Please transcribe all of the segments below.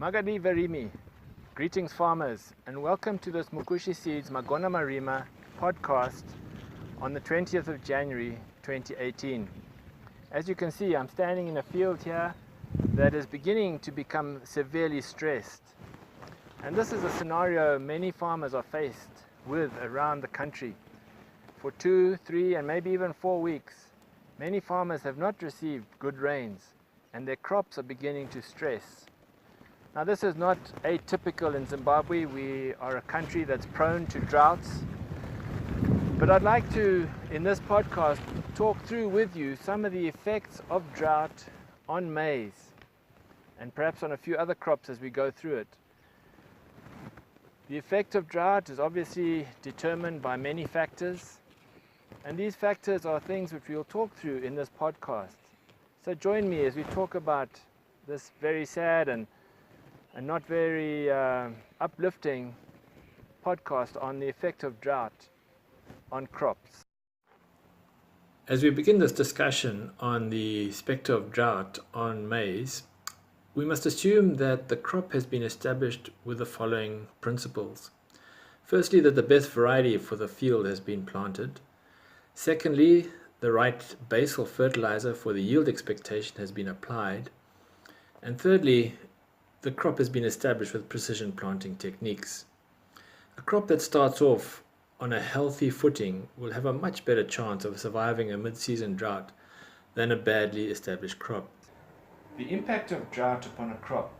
Magadi Verimi, greetings farmers, and welcome to this Mukushi Seeds Magona Marima podcast on the 20th of January 2018. As you can see, I'm standing in a field here that is beginning to become severely stressed. And this is a scenario many farmers are faced with around the country. For 2, 3 and maybe even 4 weeks, many farmers have not received good rains and their crops are beginning to stress. Now this is not atypical in Zimbabwe. We are a country that's prone to droughts. But I'd like to, in this podcast, talk through with you some of the effects of drought on maize and perhaps on a few other crops as we go through it. The effect of drought is obviously determined by many factors, and these factors are things which we'll talk through in this podcast. So join me as we talk about this very sad and not very uplifting podcast on the effect of drought on crops. As we begin this discussion on the effect of drought on maize, we must assume that the crop has been established with the following principles. Firstly, that the best variety for the field has been planted. Secondly, the right basal fertilizer for the yield expectation has been applied. And thirdly, the crop has been established with precision planting techniques. A crop that starts off on a healthy footing will have a much better chance of surviving a mid-season drought than a badly established crop. The impact of drought upon a crop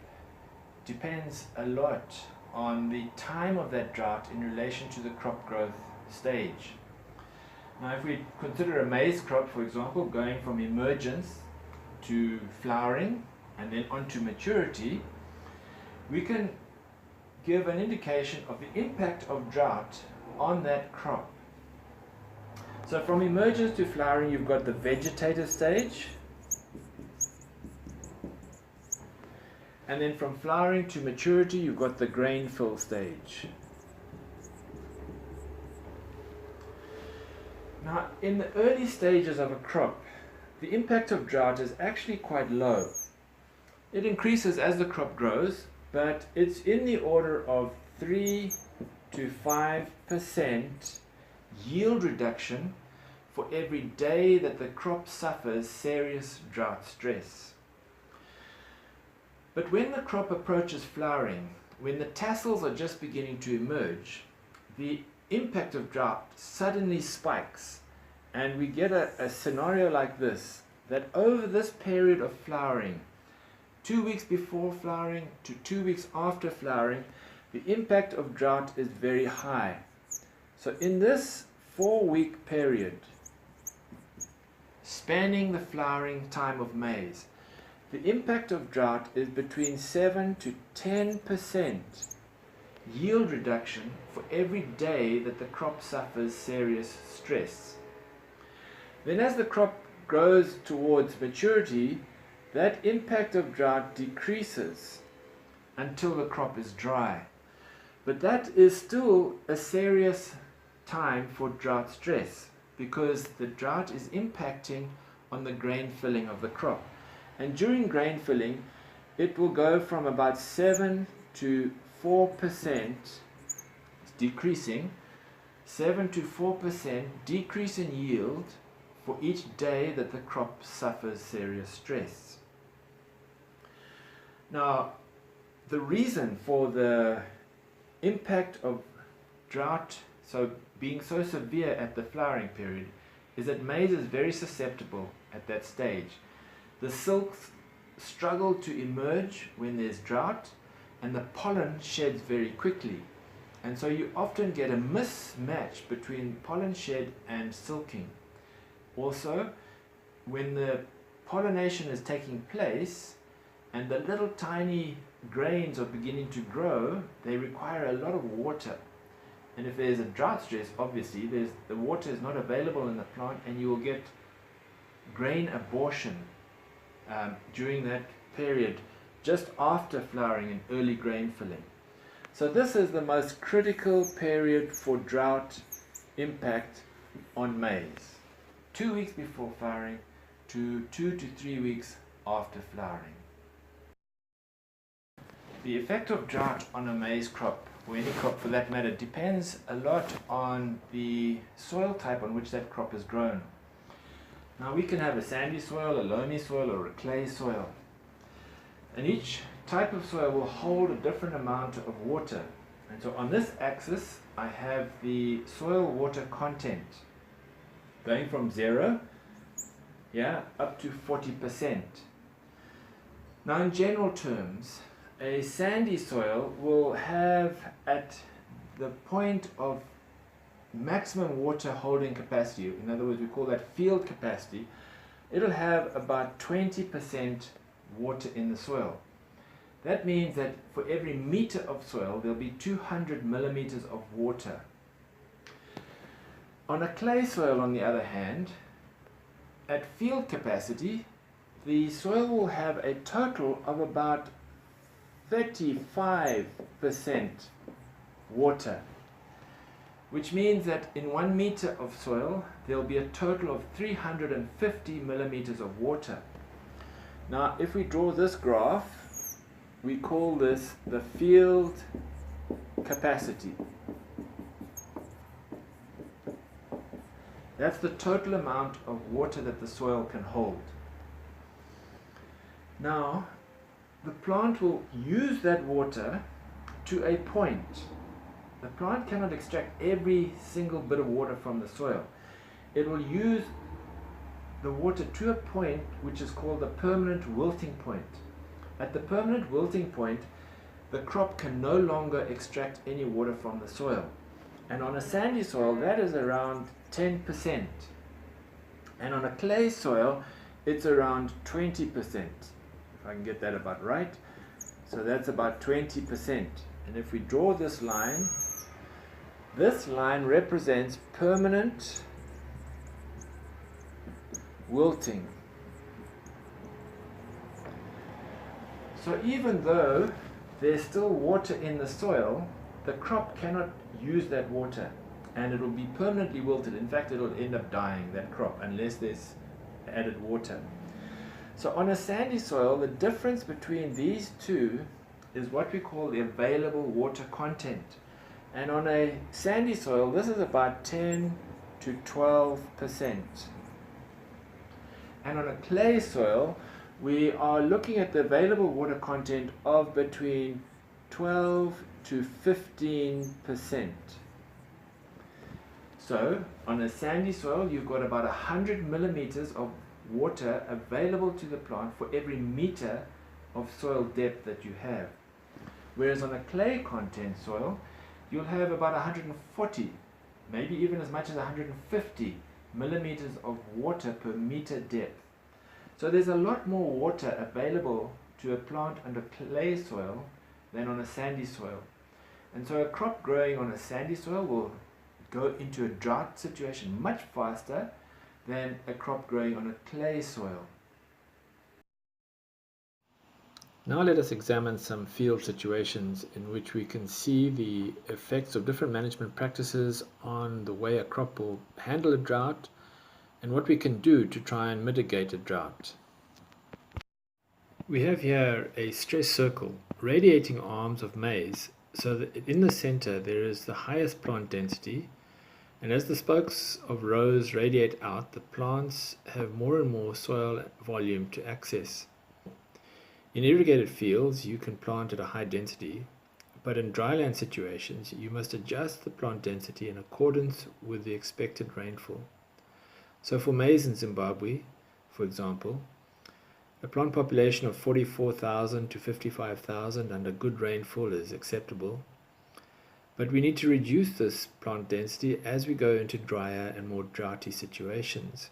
depends a lot on the time of that drought in relation to the crop growth stage. Now if we consider a maize crop, for example, going from emergence to flowering and then on to maturity, we can give an indication of the impact of drought on that crop. So from emergence to flowering, you've got the vegetative stage, and then from flowering to maturity, you've got the grain fill stage. Now, in the early stages of a crop, the impact of drought is actually quite low. It increases as the crop grows, but it's in the order of 3 to 5% yield reduction for every day that the crop suffers serious drought stress. But when the crop approaches flowering, when the tassels are just beginning to emerge, the impact of drought suddenly spikes, and we get a scenario like this, that over this period of flowering, 2 weeks before flowering to 2 weeks after flowering, the impact of drought is very high. So in this 4-week period, spanning the flowering time of maize, the impact of drought is between 7 to 10% yield reduction for every day that the crop suffers serious stress. Then as the crop grows towards maturity, that impact of drought decreases until the crop is dry. But that is still a serious time for drought stress because the drought is impacting on the grain filling of the crop. And during grain filling, it will go from about 7 to 4% decreasing, 7 to 4% decrease in yield for each day that the crop suffers serious stress. Now, the reason for the impact of drought being so severe at the flowering period is that maize is very susceptible at that stage. The silks struggle to emerge when there's drought, and the pollen sheds very quickly. And so you often get a mismatch between pollen shed and silking. Also, when the pollination is taking place and the little tiny grains are beginning to grow, they require a lot of water. And if there's a drought stress, obviously, the water is not available in the plant, and you will get grain abortion during that period, just after flowering and early grain filling. So this is the most critical period for drought impact on maize. 2 weeks before flowering to 2 to 3 weeks after flowering. The effect of drought on a maize crop, or any crop for that matter, depends a lot on the soil type on which that crop is grown. Now we can have a sandy soil, a loamy soil, or a clay soil. And each type of soil will hold a different amount of water. And so on this axis, I have the soil water content going from 0, up to 40%. Now in general terms, a sandy soil will have, at the point of maximum water holding capacity, in other words we call that field capacity, it'll have about 20% water in the soil. That means that for every meter of soil there'll be 200 millimeters of water. On a clay soil, on the other hand, at field capacity, the soil will have a total of about 35% water, which means that in 1 meter of soil there will be a total of 350 millimeters of water. Now if we draw this graph, we call this the field capacity. That's the total amount of water that the soil can hold. Now the plant will use that water to a point. The plant cannot extract every single bit of water from the soil. It will use the water to a point which is called the permanent wilting point. At the permanent wilting point, the crop can no longer extract any water from the soil. And on a sandy soil, that is around 10%. And on a clay soil, it's around 20%. If I can get that about right. So that's about 20%. And if we draw this line represents permanent wilting. So even though there's still water in the soil, the crop cannot use that water and it will be permanently wilted. In fact, it will end up dying, that crop, unless there's added water. So on a sandy soil, the difference between these two is what we call the available water content. And on a sandy soil, this is about 10 to 12%. And on a clay soil, we are looking at the available water content of between 12 to 15%. So on a sandy soil, you've got about 100 millimeters of water available to the plant for every meter of soil depth that you have. Whereas on a clay content soil, you'll have about 140, maybe even as much as 150 millimeters of water per meter depth. So there's a lot more water available to a plant under clay soil than on a sandy soil. And so a crop growing on a sandy soil will go into a drought situation much faster than a crop growing on a clay soil. Now let us examine some field situations in which we can see the effects of different management practices on the way a crop will handle a drought and what we can do to try and mitigate a drought. We have here a stress circle, radiating arms of maize, so that in the center there is the highest plant density, and as the spokes of rows radiate out, the plants have more and more soil volume to access. In irrigated fields, you can plant at a high density, but in dryland situations, you must adjust the plant density in accordance with the expected rainfall. So for maize in Zimbabwe, for example, a plant population of 44,000 to 55,000 under good rainfall is acceptable, but we need to reduce this plant density as we go into drier and more droughty situations.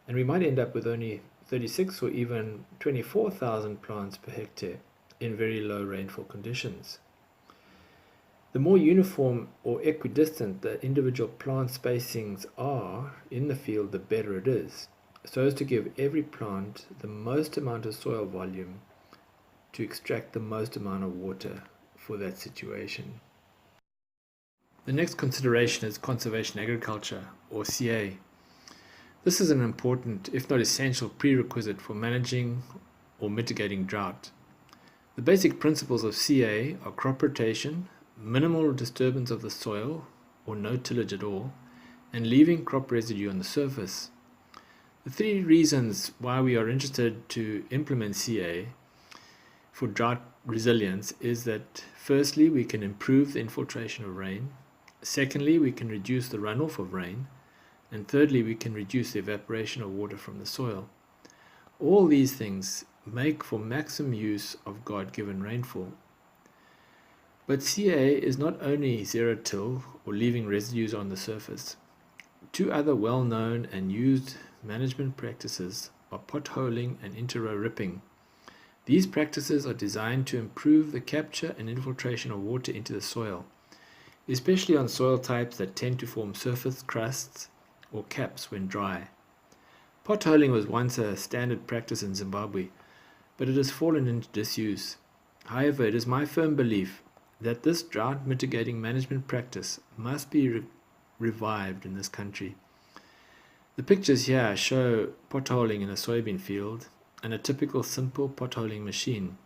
And we might end up with only 36 or even 24,000 plants per hectare in very low rainfall conditions. The more uniform or equidistant the individual plant spacings are in the field, the better it is, so as to give every plant the most amount of soil volume to extract the most amount of water for that situation. The next consideration is conservation agriculture, or CA. This is an important, if not essential, prerequisite for managing or mitigating drought. The basic principles of CA are crop rotation, minimal disturbance of the soil, or no tillage at all, and leaving crop residue on the surface. The three reasons why we are interested to implement CA for drought resilience is that firstly, we can improve the infiltration of rain, secondly, we can reduce the runoff of rain, and thirdly, we can reduce the evaporation of water from the soil. All these things make for maximum use of God-given rainfall. But CA is not only zero-till or leaving residues on the surface. Two other well-known and used management practices are potholing and inter-row ripping. These practices are designed to improve the capture and infiltration of water into the soil, especially on soil types that tend to form surface crusts or caps when dry. Potholing was once a standard practice in Zimbabwe, but it has fallen into disuse. However, it is my firm belief that this drought mitigating management practice must be revived in this country. The pictures here show potholing in a soybean field and a typical simple potholing machine.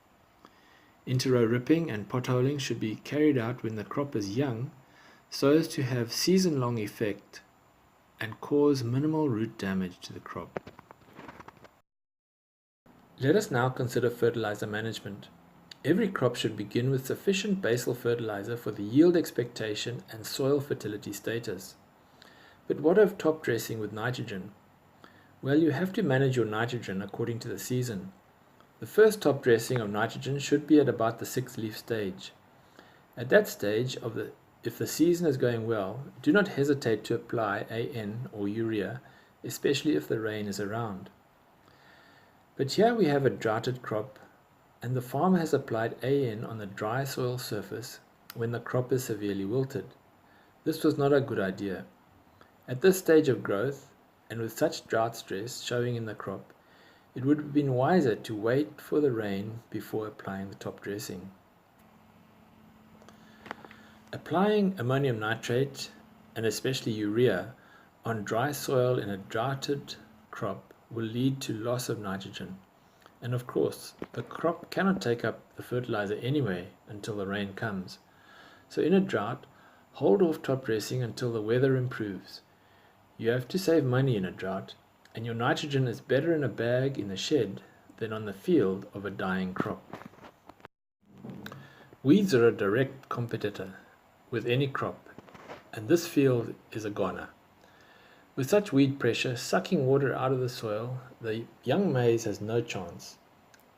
Inter-row ripping and potholing should be carried out when the crop is young so as to have season-long effect and cause minimal root damage to the crop. Let us now consider fertilizer management. Every crop should begin with sufficient basal fertilizer for the yield expectation and soil fertility status. But what of top dressing with nitrogen? Well, you have to manage your nitrogen according to the season. The first top dressing of nitrogen should be at about the 6th leaf stage. At that stage, if the season is going well, do not hesitate to apply AN or urea, especially if the rain is around. But here we have a droughted crop, and the farmer has applied AN on the dry soil surface when the crop is severely wilted. This was not a good idea. At this stage of growth, and with such drought stress showing in the crop, it would have been wiser to wait for the rain before applying the top dressing. Applying ammonium nitrate, and especially urea, on dry soil in a droughted crop will lead to loss of nitrogen. And of course, the crop cannot take up the fertilizer anyway until the rain comes. So in a drought, hold off top dressing until the weather improves. You have to save money in a drought, and your nitrogen is better in a bag in the shed than on the field of a dying crop. Weeds are a direct competitor with any crop, and this field is a goner. With such weed pressure sucking water out of the soil, the young maize has no chance.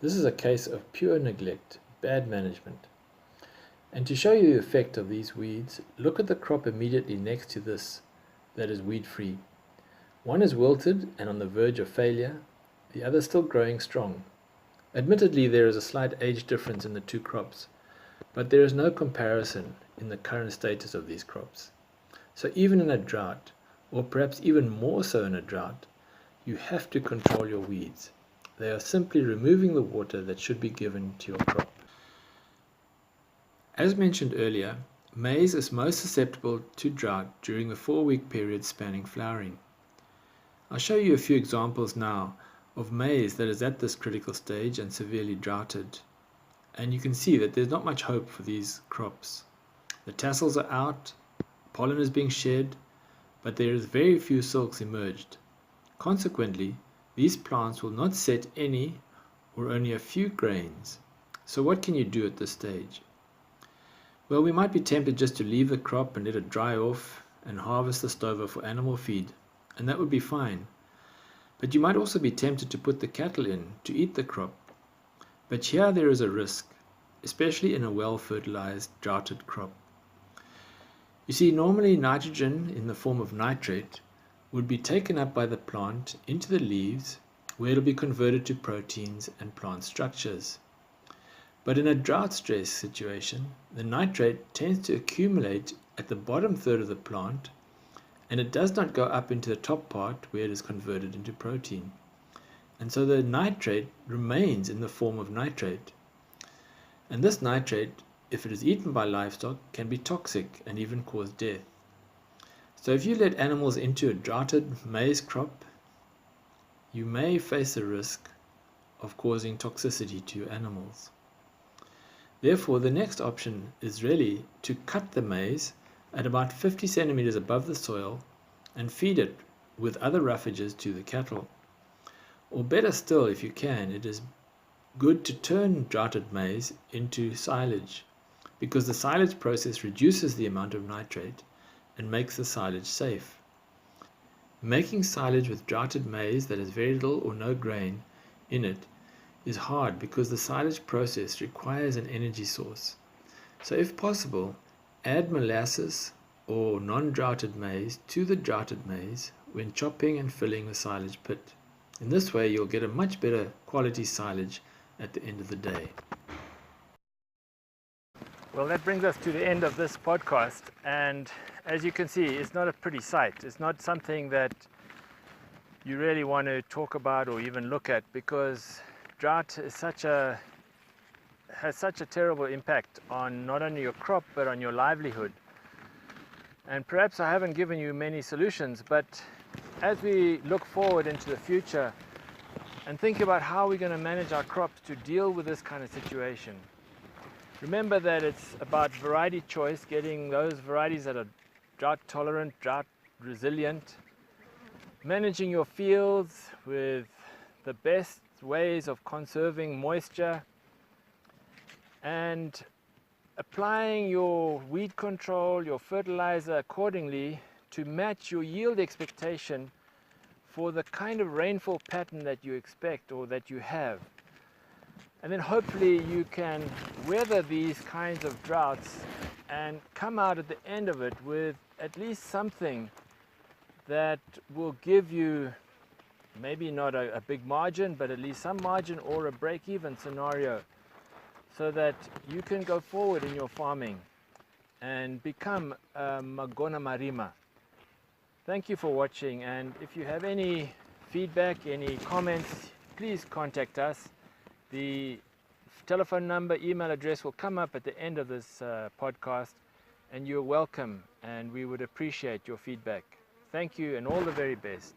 This is a case of pure neglect, bad management. And to show you the effect of these weeds, look at the crop immediately next to this that is weed-free. One is wilted and on the verge of failure, the other still growing strong. Admittedly, there is a slight age difference in the two crops, but there is no comparison in the current status of these crops. So even in a drought, or perhaps even more so in a drought, you have to control your weeds. They are simply removing the water that should be given to your crop. As mentioned earlier, maize is most susceptible to drought during the 4-week period spanning flowering. I'll show you a few examples now of maize that is at this critical stage and severely droughted. And you can see that there's not much hope for these crops. The tassels are out, pollen is being shed, but there is very few silks emerged. Consequently, these plants will not set any or only a few grains. So what can you do at this stage? Well, we might be tempted just to leave the crop and let it dry off and harvest the stover for animal feed, and that would be fine. But you might also be tempted to put the cattle in to eat the crop. But here there is a risk, especially in a well-fertilized, droughted crop. You see, normally nitrogen in the form of nitrate would be taken up by the plant into the leaves where it will be converted to proteins and plant structures. But in a drought stress situation, the nitrate tends to accumulate at the bottom third of the plant, and it does not go up into the top part where it is converted into protein. And so the nitrate remains in the form of nitrate. And this nitrate, if it is eaten by livestock, can be toxic and even cause death. So if you let animals into a droughted maize crop, you may face the risk of causing toxicity to your animals. Therefore, the next option is really to cut the maize at about 50 centimeters above the soil and feed it with other roughages to the cattle. Or better still, if you can, it is good to turn drotted maize into silage, because the silage process reduces the amount of nitrate and makes the silage safe. Making silage with drotted maize that has very little or no grain in it is hard because the silage process requires an energy source. So if possible, add molasses or non-droughted maize to the drotted maize when chopping and filling the silage pit. In this way, you'll get a much better quality silage at the end of the day. Well, that brings us to the end of this podcast, and as you can see, it's not a pretty sight. It's not something that you really want to talk about or even look at, because drought is has such a terrible impact on not only your crop but on your livelihood. And perhaps I haven't given you many solutions, but as we look forward into the future and think about how we're going to manage our crops to deal with this kind of situation, remember that it's about variety choice, getting those varieties that are drought tolerant, drought resilient, managing your fields with the best ways of conserving moisture, and applying your weed control, your fertilizer accordingly to match your yield expectation for the kind of rainfall pattern that you expect or that you have. And then hopefully you can weather these kinds of droughts and come out at the end of it with at least something that will give you maybe not a big margin, but at least some margin or a break-even scenario, so that you can go forward in your farming and become a Magona Marima. Thank you for watching, and if you have any feedback, any comments, please contact us. The telephone number, email address will come up at the end of this podcast, and you're welcome, and we would appreciate your feedback. Thank you, and all the very best.